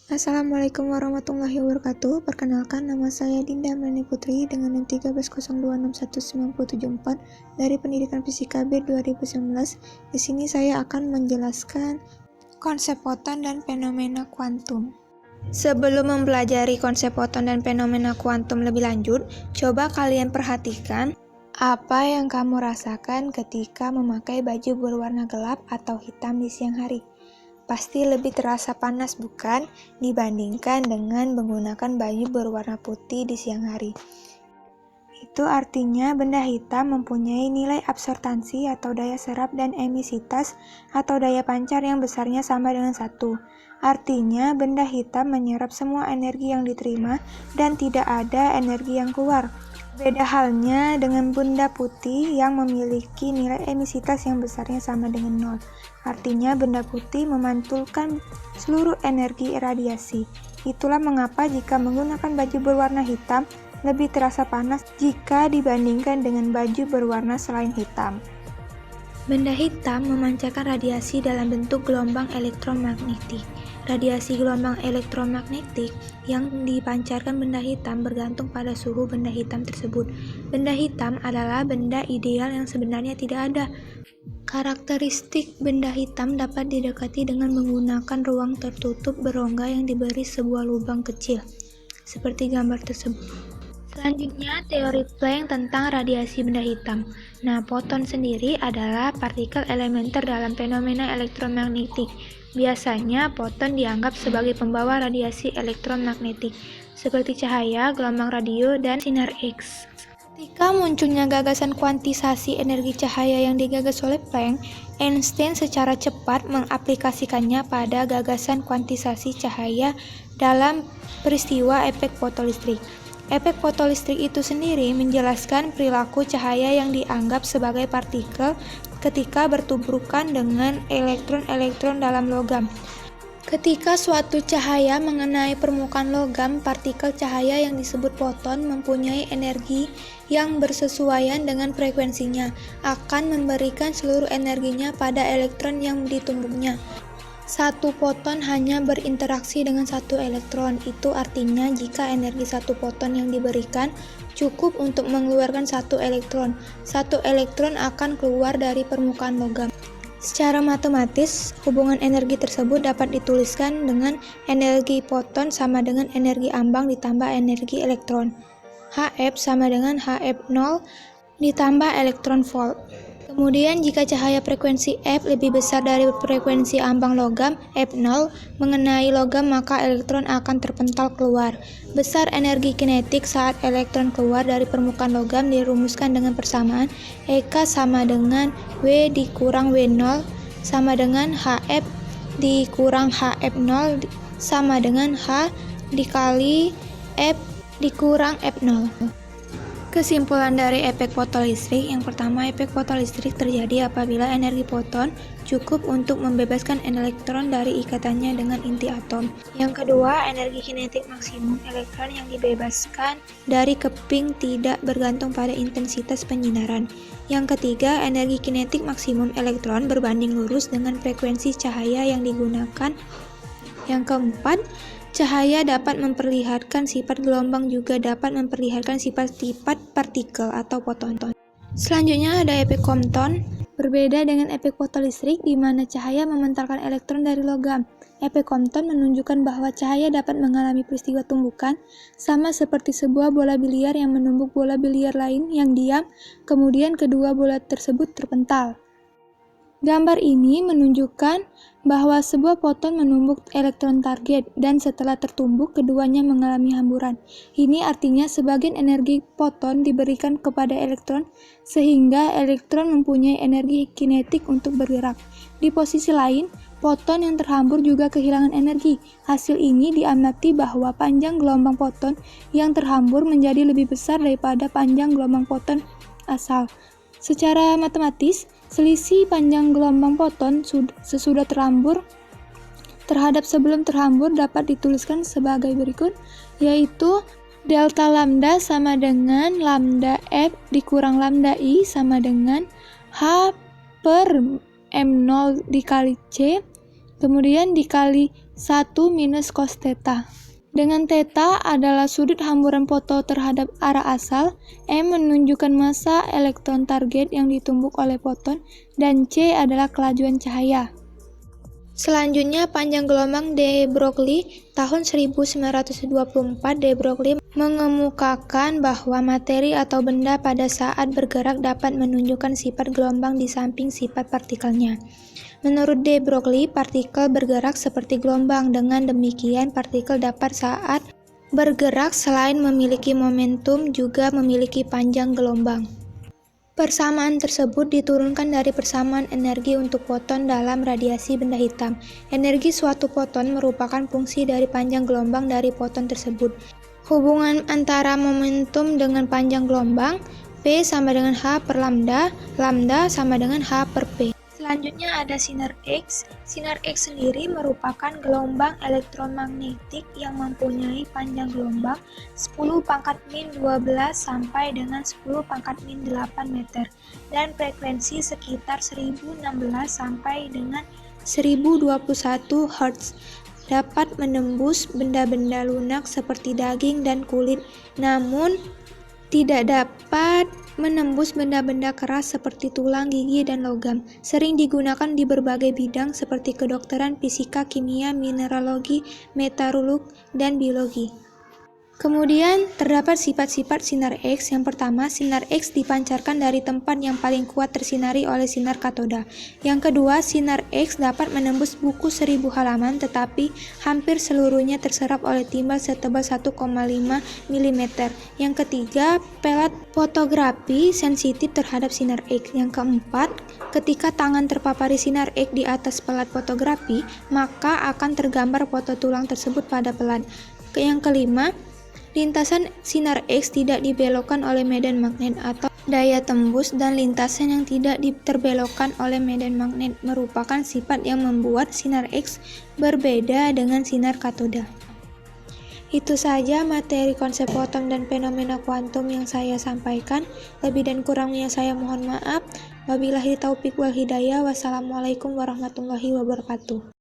Assalamualaikum warahmatullahi wabarakatuh. Perkenalkan, nama saya Dinda Melani Putri dengan NIM 1302619774 dari Pendidikan Fisika B 2019. Di sini saya akan menjelaskan konsep foton dan fenomena kuantum. Sebelum mempelajari konsep foton dan fenomena kuantum lebih lanjut, coba kalian perhatikan apa yang kamu rasakan ketika memakai baju berwarna gelap atau hitam di siang hari. Pasti lebih terasa panas, bukan? Dibandingkan dengan menggunakan baju berwarna putih di siang hari. Itu artinya benda hitam mempunyai nilai absorptansi atau daya serap dan emisivitas atau daya pancar yang besarnya sama dengan 1. Artinya benda hitam menyerap semua energi yang diterima dan tidak ada energi yang keluar. Beda halnya dengan benda putih yang memiliki nilai emisivitas yang besarnya sama dengan 0. Artinya benda putih memantulkan seluruh energi radiasi. Itulah mengapa jika menggunakan baju berwarna hitam, lebih terasa panas jika dibandingkan dengan baju berwarna selain hitam. Benda hitam memancarkan radiasi dalam bentuk gelombang elektromagnetik. Radiasi gelombang elektromagnetik yang dipancarkan benda hitam bergantung pada suhu benda hitam tersebut. Benda hitam adalah benda ideal yang sebenarnya tidak ada. Karakteristik benda hitam dapat didekati dengan menggunakan ruang tertutup berongga yang diberi sebuah lubang kecil, seperti gambar tersebut. Selanjutnya, teori Planck tentang radiasi benda hitam. Nah, foton sendiri adalah partikel elementer dalam fenomena elektromagnetik. Biasanya, foton dianggap sebagai pembawa radiasi elektromagnetik, seperti cahaya, gelombang radio, dan sinar X. Ketika munculnya gagasan kuantisasi energi cahaya yang digagas oleh Planck, Einstein secara cepat mengaplikasikannya pada gagasan kuantisasi cahaya dalam peristiwa efek fotolistrik. Efek fotolistrik itu sendiri menjelaskan perilaku cahaya yang dianggap sebagai partikel ketika bertuburkan dengan elektron-elektron dalam logam. Ketika suatu cahaya mengenai permukaan logam, partikel cahaya yang disebut foton mempunyai energi yang bersesuaian dengan frekuensinya, akan memberikan seluruh energinya pada elektron yang ditumbuknya. Satu foton hanya berinteraksi dengan satu elektron. Itu artinya jika energi satu foton yang diberikan cukup untuk mengeluarkan satu elektron akan keluar dari permukaan logam. Secara matematis, hubungan energi tersebut dapat dituliskan dengan energi foton sama dengan energi ambang ditambah energi elektron. Hf sama dengan Hf0 ditambah elektron volt. Kemudian jika cahaya frekuensi F lebih besar dari frekuensi ambang logam F0 mengenai logam, maka elektron akan terpental keluar. Besar energi kinetik saat elektron keluar dari permukaan logam dirumuskan dengan persamaan EK sama dengan W dikurang W0 sama dengan HF dikurang HF0 sama dengan H dikali F dikurang F0. Kesimpulan dari efek fotolistrik. Yang pertama, efek fotolistrik terjadi apabila energi foton cukup untuk membebaskan elektron dari ikatannya dengan inti atom. Yang kedua, energi kinetik maksimum elektron yang dibebaskan dari keping tidak bergantung pada intensitas penyinaran. Yang ketiga, energi kinetik maksimum elektron berbanding lurus dengan frekuensi cahaya yang digunakan. Yang keempat, cahaya dapat memperlihatkan sifat gelombang juga dapat memperlihatkan sifat-sifat partikel atau foton. Selanjutnya ada efek Compton. Berbeda dengan efek fotolistrik di mana cahaya memantarkan elektron dari logam. Efek Compton menunjukkan bahwa cahaya dapat mengalami peristiwa tumbukan sama seperti sebuah bola biliar yang menumbuk bola biliar lain yang diam, kemudian kedua bola tersebut terpental. Gambar ini menunjukkan bahwa sebuah foton menumbuk elektron target dan setelah tertumbuk keduanya mengalami hamburan. Ini artinya sebagian energi foton diberikan kepada elektron sehingga elektron mempunyai energi kinetik untuk bergerak. Di posisi lain, foton yang terhambur juga kehilangan energi. Hasil ini diamati bahwa panjang gelombang foton yang terhambur menjadi lebih besar daripada panjang gelombang foton asal. Secara matematis, selisih panjang gelombang foton sesudah terhambur terhadap sebelum terhambur dapat dituliskan sebagai berikut, yaitu delta lambda sama dengan lambda F dikurang lambda I sama dengan H per M0 dikali C, kemudian dikali 1 minus cos theta. Dengan theta adalah sudut hamburan foton terhadap arah asal, M menunjukkan massa elektron target yang ditumbuk oleh foton, dan C adalah kelajuan cahaya. Selanjutnya, panjang gelombang de Broglie. Tahun 1924, de Broglie mengemukakan bahwa materi atau benda pada saat bergerak dapat menunjukkan sifat gelombang di samping sifat partikelnya. Menurut de Broglie, partikel bergerak seperti gelombang. Dengan demikian, partikel dapat saat bergerak selain memiliki momentum juga memiliki panjang gelombang. Persamaan tersebut diturunkan dari persamaan energi untuk foton dalam radiasi benda hitam. Energi suatu foton merupakan fungsi dari panjang gelombang dari foton tersebut. Hubungan antara momentum dengan panjang gelombang, P sama dengan H per lambda, lambda sama dengan H per P. Selanjutnya ada sinar X. Sinar X sendiri merupakan gelombang elektromagnetik yang mempunyai panjang gelombang 10⁻⁻12 sampai dengan 10⁻⁸ meter dan frekuensi sekitar 1016 sampai dengan 1021 Hz. Dapat menembus benda-benda lunak seperti daging dan kulit, namun tidak dapat menembus benda-benda keras seperti tulang, gigi, dan logam. Sering digunakan di berbagai bidang seperti kedokteran, fisika, kimia, mineralogi, meteorologi, dan biologi. Kemudian, terdapat sifat-sifat sinar X. Yang pertama, sinar X dipancarkan dari tempat yang paling kuat tersinari oleh sinar katoda. Yang kedua, sinar X dapat menembus buku 1000 halaman, tetapi hampir seluruhnya terserap oleh timbal setebal 1,5 mm. Yang ketiga, pelat fotografi sensitif terhadap sinar X. Yang keempat, ketika tangan terpapari sinar X di atas pelat fotografi, maka akan tergambar foto tulang tersebut pada pelat. Yang kelima, lintasan sinar X tidak dibelokkan oleh medan magnet atau daya tembus, dan lintasan yang tidak terbelokkan oleh medan magnet merupakan sifat yang membuat sinar X berbeda dengan sinar katoda. Itu saja materi konsep foton dan fenomena kuantum yang saya sampaikan. Lebih dan kurangnya saya mohon maaf. Wabillahi taufik wal hidayah. Wassalamualaikum warahmatullahi wabarakatuh.